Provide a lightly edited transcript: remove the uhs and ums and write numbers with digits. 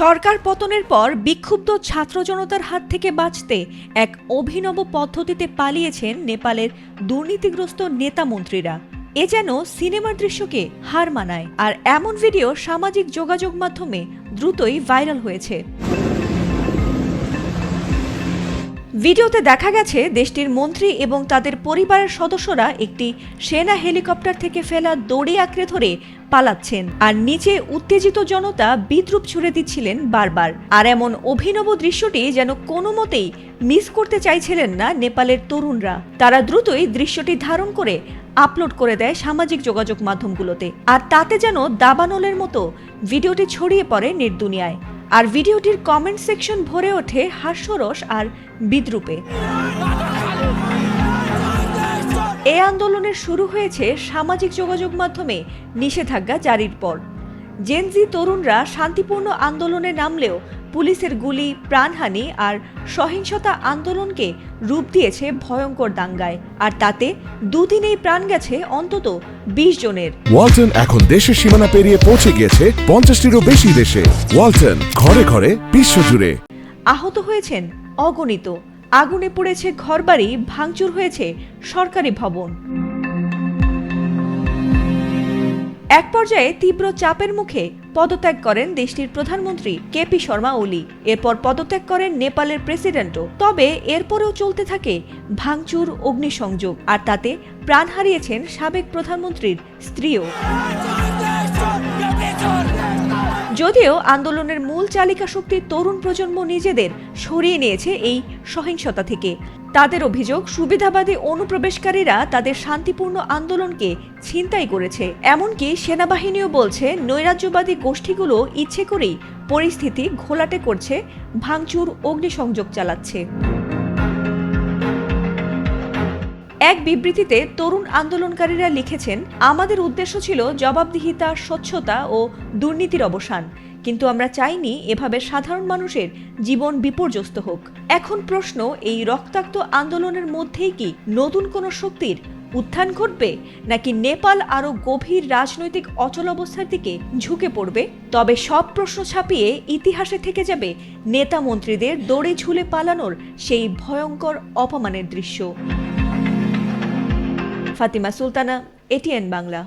সরকার পতনের পর বিক্ষুব্ধ ছাত্র জনতার হাত থেকে বাঁচতে এক অভিনব পদ্ধতিতে পালিয়েছেন নেপালের দুর্নীতিগ্রস্ত নেতা মন্ত্রীরা। এ যেন সিনেমার দৃশ্যকে হার মানায়। আর এমন ভিডিও সামাজিক যোগাযোগ মাধ্যমে দ্রুতই ভাইরাল হয়েছে। ভিডিওতে দেখা গেছে দেশটির মন্ত্রী এবং তাদের পরিবারের সদস্যরা একটি সেনা হেলিকপ্টার থেকে ফেলা দড়ি আঁকড়ে ধরে পালাচ্ছেন, আর নিচে উত্তেজিত জনতা বিদ্রূপ ছুড়ে দিচ্ছিলেন বারবার। আর এমন অভিনব দৃশ্যটি যেন কোনো মতেই মিস করতে চাইছিলেন না নেপালের তরুণরা। তারা দ্রুতই দৃশ্যটি ধারণ করে আপলোড করে দেয় সামাজিক যোগাযোগ মাধ্যমগুলোতে, আর তাতে যেন দাবানলের মতো ভিডিওটি ছড়িয়ে পড়ে নেট দুনিয়ায়। আর ভিডিওটির কমেন্ট সেকশন ভরে ওঠে হাস্যরস আর বিদ্রূপে। এই আন্দোলনের শুরু হয়েছে সামাজিক যোগাযোগ মাধ্যমে নিষেধাজ্ঞা জারির পর। জেনজি তরুণরা শান্তিপূর্ণ আন্দোলনে নামলেও পুলিশের গুলি, প্রাণহানি আর সহিংসতা আন্দোলনকে রূপ দিয়েছে ভয়ঙ্কর দাঙ্গায়। আর তাতে দুদিনেই প্রাণ গেছে অন্তত 20 জনের। ওয়ালটন এখন দেশের সীমানা পেরিয়ে পৌঁছে গিয়েছে 50টিরও বেশি দেশে। ওয়ালটন, ঘরে ঘরে, বিশ্বজুড়ে। আহত হয়েছেন অগণিত। আগুনে পুড়েছে ঘরবাড়ি, ভাঙচুর হয়েছে সরকারি ভবন। এক পর্যায়ে তীব্র চাপের মুখে পদত্যাগ করেন দেশটির প্রধানমন্ত্রী কেপি শর্মা ওলি। এরপর পদত্যাগ করেন নেপালের প্রেসিডেন্টও। তবে এরপরেও চলতে থাকে ভাঙচুর, অগ্নিসংযোগ, আর তাতে প্রাণ হারিয়েছেন সাবেক প্রধানমন্ত্রীর স্ত্রীও। যদিও আন্দোলনের মূল চালিকা শক্তি তরুণ প্রজন্ম নিজেদের সরিয়ে নিয়েছে এই সহিংসতা থেকে। তাদের অভিযোগ, সুবিধাবাদী অনুপ্রবেশকারীরা তাদের শান্তিপূর্ণ আন্দোলনকে ছিনতাই করেছে। এমনকি সেনাবাহিনীও বলছে নৈরাজ্যবাদী গোষ্ঠীগুলো ইচ্ছে করেই পরিস্থিতি ঘোলাটে করছে, ভাঙচুর, অগ্নিসংযোগ চালাচ্ছে। এক বিবৃতিতে তরুণ আন্দোলনকারীরা লিখেছেন, আমাদের উদ্দেশ্য ছিল জবাবদিহিতা, স্বচ্ছতা ও দুর্নীতির অবসান, কিন্তু আমরা চাইনি এভাবে সাধারণ মানুষের জীবন বিপর্যস্ত হোক। এখন প্রশ্ন, এই রক্তাক্ত আন্দোলনের মধ্যেই কি নতুন কোনো শক্তির উত্থান ঘটবে, নাকি নেপাল আরও গভীর রাজনৈতিক অচলাবস্থার দিকে ঝুঁকে পড়বে? তবে সব প্রশ্ন ছাপিয়ে ইতিহাসে থেকে যাবে নেতা মন্ত্রীদের দড়ি ঝুলে পালানোর সেই ভয়ঙ্কর অপমানের দৃশ্য। ফাতিমা সুলতানা, এটিএন বাংলা।